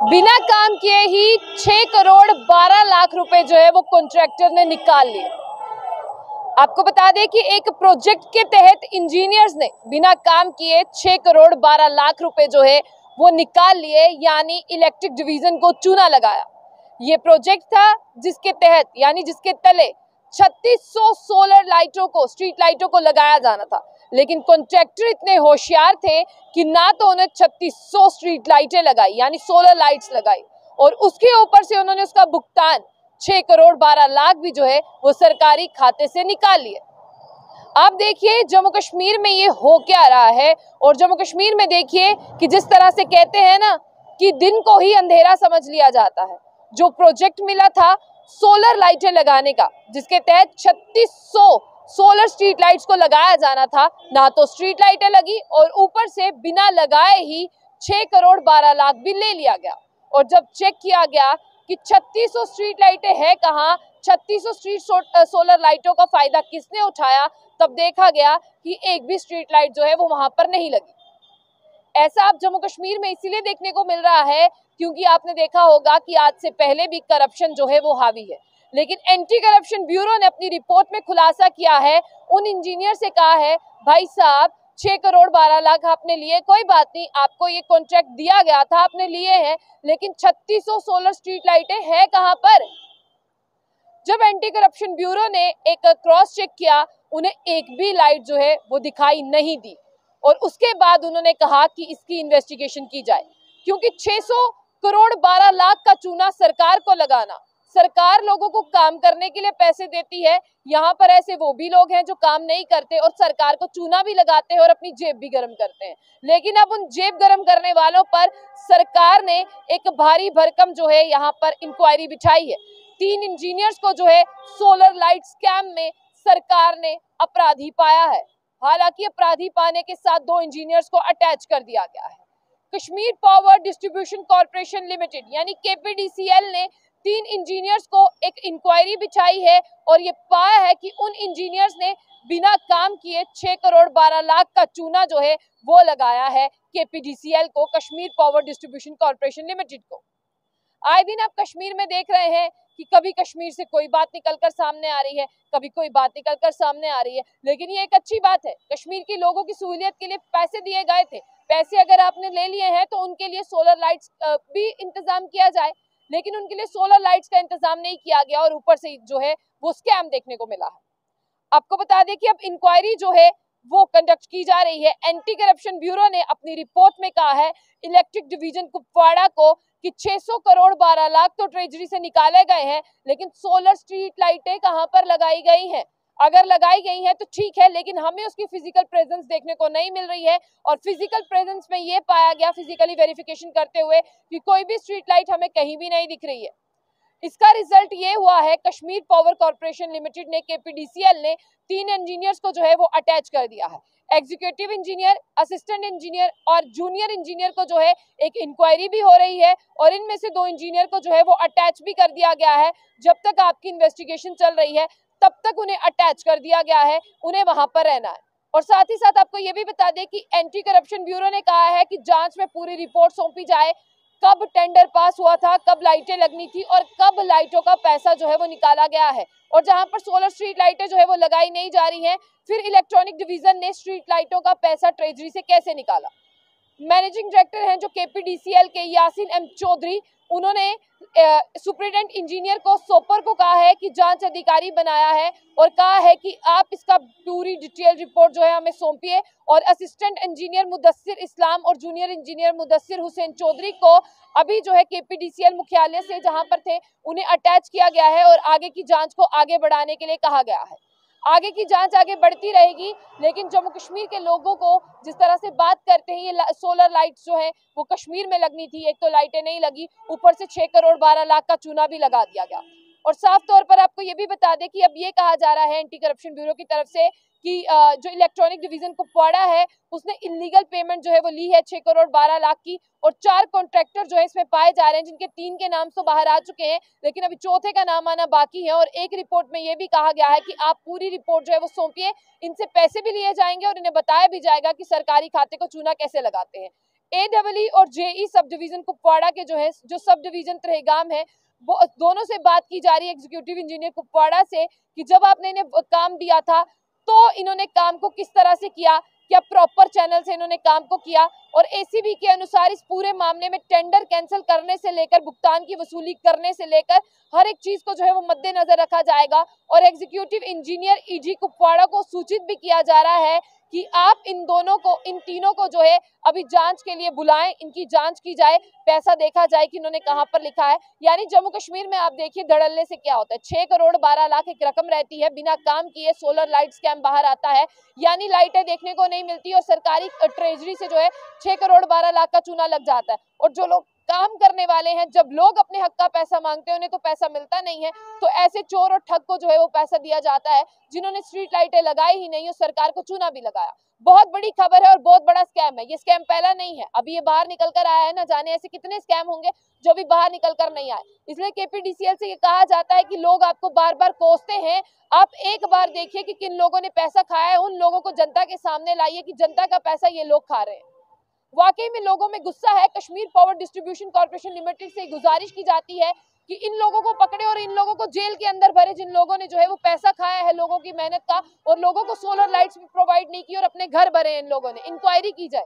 बिना काम किए ही 6 करोड़ 12 लाख रुपए जो है वो कॉन्ट्रैक्टर ने निकाल लिए। आपको बता दें कि एक प्रोजेक्ट के तहत इंजीनियर्स ने बिना काम किए 6 करोड़ 12 लाख रुपए जो है वो निकाल लिए, यानी इलेक्ट्रिक डिवीजन को चूना लगाया। ये प्रोजेक्ट था जिसके तहत यानी जिसके तले 3600 सोलर लाइटों को, स्ट्रीट लाइटों को लगाया जाना था, लेकिन कॉन्ट्रैक्टर इतने होशियार थे कि ना तो उन्हें 3600 स्ट्रीट लाइटें लगाई यानी सोलर लाइट्स लगाई, और उसके ऊपर से उन्होंने उसका भुगतान 6 करोड़ 12 लाख भी जो है वो सरकारी खाते से निकाल लिए। आप देखिए जम्मू कश्मीर में ये हो क्या रहा है, और जम्मू कश्मीर में देखिए कि जिस तरह से कहते हैं ना कि दिन को ही अंधेरा समझ लिया जाता है। जो प्रोजेक्ट मिला था सोलर लाइटें लगाने का, जिसके तहत 3600 सोलर स्ट्रीट लाइट्स को लगाया जाना था, ना तो स्ट्रीट लाइटें लगी और ऊपर से बिना लगाए ही 6 करोड़ 12 लाख भी ले लिया गया। और जब चेक किया गया कि 3600 स्ट्रीट लाइटें हैं कहाँ, 3600 स्ट्रीट सोलर लाइटों का फायदा किसने उठाया, तब देखा गया कि एक भी स्ट्रीट लाइट जो है वो वहां पर नहीं लगी। ऐसा अब जम्मू कश्मीर में इसीलिए देखने को मिल रहा है क्योंकि आपने देखा होगा कि आज से पहले भी करप्शन जो है वो हावी है, लेकिन एंटी करप्शन ब्यूरो ने अपनी रिपोर्ट में खुलासा किया है, उन इंजीनियर से कहा है, भाई साहब 6 करोड़ 12 लाख आपने लिए, कोई बात नहीं, आपको ये कॉन्ट्रैक्ट दिया गया था, आपने लिए हैं, लेकिन 3600 सोलर स्ट्रीट लाइटें हैं कहां पर। जब एंटी करप्शन ब्यूरो ने एक क्रॉस चेक किया, उन्हें एक भी लाइट जो है वो दिखाई नहीं दी, और उसके बाद उन्होंने कहा कि इसकी इन्वेस्टिगेशन की जाए, क्योंकि 600 करोड़ 12 लाख का चूना सरकार को लगाना, सरकार लोगों को काम करने के लिए पैसे देती है, यहाँ पर ऐसे वो भी लोग हैं जो काम नहीं करते और सरकार को चूना भी लगाते हैं और अपनी जेब भी गर्म करते हैं। लेकिन अब उन जेब गर्म करने वालों पर सरकार ने एक भारी भरकम जो है यहाँ पर इंक्वायरी बिठाई है। 3 इंजीनियर्स को जो है सोलर लाइट स्कैम में सरकार ने अपराधी पाया है। हालांकि अपराधी पाने के साथ 2 इंजीनियर्स को अटैच कर दिया गया है। Kashmir power distribution corporation limited यानी केपीडीसीएल ने 3 इंजीनियर्स को एक इंक्वायरी बिछाई है और ये पाया है कि उन इंजीनियर्स ने बिना काम किए 6 करोड़ 12 लाख का चूना जो है वो लगाया है केपीडीसीएल को, Kashmir power distribution corporation limited को। आए दिन आप कश्मीर में देख रहे हैं कि कभी कश्मीर से कोई बात निकलकर सामने आ रही है, कभी कोई बात निकलकर सामने आ रही है, लेकिन ये एक अच्छी बात है। कश्मीर के लोगों की सहूलियत के लिए पैसे दिए गए थे, पैसे अगर आपने ले लिए हैं तो उनके लिए सोलर लाइट्स भी इंतजाम किया जाए, लेकिन उनके लिए सोलर लाइट्स का इंतजाम नहीं किया गया और ऊपर से जो है वो स्कैम देखने को मिला है। आपको बता दें कि अब इंक्वायरी जो है वो कंडक्ट की जा रही है। एंटी करप्शन ब्यूरो ने अपनी रिपोर्ट में कहा है इलेक्ट्रिक डिवीजन कुपवाड़ा को कि 600 करोड़ 12 लाख तो ट्रेजरी से निकाले गए हैं, लेकिन सोलर स्ट्रीट लाइटें कहां पर लगाई गई हैं। अगर लगाई गई हैं तो ठीक है, लेकिन हमें उसकी फिजिकल प्रेजेंस देखने को नहीं मिल रही है, और फिजिकल प्रेजेंस में ये पाया गया फिजिकली वेरिफिकेशन करते हुए कि कोई भी स्ट्रीट लाइट हमें कहीं भी नहीं दिख रही है। इसका रिजल्ट ये हुआ है, कश्मीर पावर कॉर्पोरेशन लिमिटेड ने, केपीडीसीएल ने 3 इंजीनियर्स को जो है वो अटैच कर दिया है। एग्जीक्यूटिव इंजीनियर, असिस्टेंट इंजीनियर और जूनियर इंजीनियर को जो है एक इंक्वायरी भी हो रही है, और इनमें से 2 इंजीनियर को जो है वो अटैच भी कर दिया गया है। जब तक आपकी इन्वेस्टिगेशन चल रही है तब तक उन्हें अटैच कर दिया गया है, उन्हें वहां पर रहना है। और साथ ही साथ आपको ये भी बता दें कि एंटी करप्शन ब्यूरो ने कहा है कि जांच में पूरी रिपोर्ट सौंपी जाए, कब टेंडर पास हुआ था, कब लाइटें लगनी थी और कब लाइटों का पैसा जो है वो निकाला गया है, और जहां पर सोलर स्ट्रीट लाइटें जो है वो लगाई नहीं जा रही हैं, फिर इलेक्ट्रॉनिक डिवीजन ने स्ट्रीट लाइटों का पैसा ट्रेजरी से कैसे निकाला। मैनेजिंग डायरेक्टर हैं जो केपीडीसीएल के यासीन एम चौधरी, उन्होंने सुपरिटेंडेंट इंजीनियर को सोपर को कहा है कि जांच अधिकारी बनाया है और कहा है कि आप इसका पूरी डिटेल रिपोर्ट जो है हमें सौंपिए, और असिस्टेंट इंजीनियर मुदस्सिर इस्लाम और जूनियर इंजीनियर मुदस्सिर हुसैन चौधरी को अभी जो है केपीडीसीएल मुख्यालय से जहां पर थे उन्हें अटैच किया गया है और आगे की जांच को आगे बढ़ाने के लिए कहा गया है। आगे की जांच आगे बढ़ती रहेगी, लेकिन जम्मू कश्मीर के लोगों को जिस तरह से बात करते हैं, ये सोलर लाइट्स जो है वो कश्मीर में लगनी थी, एक तो लाइटें नहीं लगी, ऊपर से 6 करोड़ 12 लाख का चूना भी लगा दिया गया। और साफ तौर पर आपको ये भी बता दें कि अब ये कहा जा रहा है एंटी करप्शन ब्यूरो की तरफ से कि जो इलेक्ट्रॉनिक डिवीजन कुपवाड़ा है उसने इलीगल पेमेंट जो है वो ली है 6 करोड़ 12 लाख की, और 4 कॉन्ट्रैक्टर जो है इसमें पाए जा रहे हैं, जिनके 3 के नाम तो बाहर आ चुके हैं, लेकिन अभी चौथे का नाम आना बाकी है। और एक रिपोर्ट में ये भी कहा गया है कि आप पूरी रिपोर्ट जो है वो सौंपिए, इनसे पैसे भी लिए जाएंगे और इन्हें बताया भी जाएगा कि सरकारी खाते को चूना कैसे लगाते हैं। AEE और JE सब डिवीजन कुपवाड़ा के जो सब डिवीजन त्रेगाम है, वो दोनों से बात की जा रही है एग्जीक्यूटिव इंजीनियर कुपवाड़ा से कि जब आपने इन्हें काम दिया था तो इन्होंने काम को किस तरह से किया, क्या प्रॉपर चैनल से इन्होंने काम को किया। और ACB के अनुसार इस पूरे मामले में टेंडर कैंसिल करने से लेकर भुगतान की वसूली करने से लेकर हर एक चीज को वो मद्देनजर रखा जाएगा। और एग्जीक्यूटिव इंजीनियर EG कुपवाड़ा को सूचित भी किया जा रहा है कि आप इन तीनों को अभी जांच के लिए बुलाएं, इनकी जांच की जाए, पैसा देखा जाए कि इन्होंने कहां पर लिखा है। यानी जम्मू कश्मीर में आप देखिए धड़ल्ले से क्या होता है, 6 करोड़ 12 लाख एक रकम रहती है, बिना काम किए सोलर लाइट स्कैम बाहर आता है, यानी लाइटें देखने को नहीं मिलती और सरकारी ट्रेजरी से 6 करोड़ 12 लाख का चूना लग जाता है। और जो लोग काम करने वाले हैं, जब लोग अपने हक का पैसा मांगते हैं उन्हें तो पैसा मिलता नहीं है, तो ऐसे चोर और ठग को वो पैसा दिया जाता है जिन्होंने स्ट्रीट लाइटें लगाई ही नहीं और सरकार को चूना भी लगाया। बहुत बड़ी खबर है और बहुत बड़ा स्कैम है। ये स्कैम पहला नहीं है, अभी ये बाहर निकल कर आया है, ना जाने ऐसे कितने स्कैम होंगे जो अभी बाहर निकल कर नहीं आए। इसलिए KPDCL से ये कहा जाता है कि लोग आपको बार बार कोसते हैं, आप एक बार देखिए कि किन लोगों ने पैसा खाया है, उन लोगों को जनता के सामने लाइए कि जनता का पैसा ये लोग खा रहे हैं। वाकई में लोगों में गुस्सा है। Kashmir power distribution corporation limited से गुजारिश की जाती है कि इन लोगों को पकड़े और इन लोगों को जेल के अंदर भरे, जिन लोगों ने वो पैसा खाया है लोगों की मेहनत का और लोगों को सोलर लाइट्स भी प्रोवाइड नहीं की और अपने घर भरे इन लोगों ने। इंक्वायरी की जाए।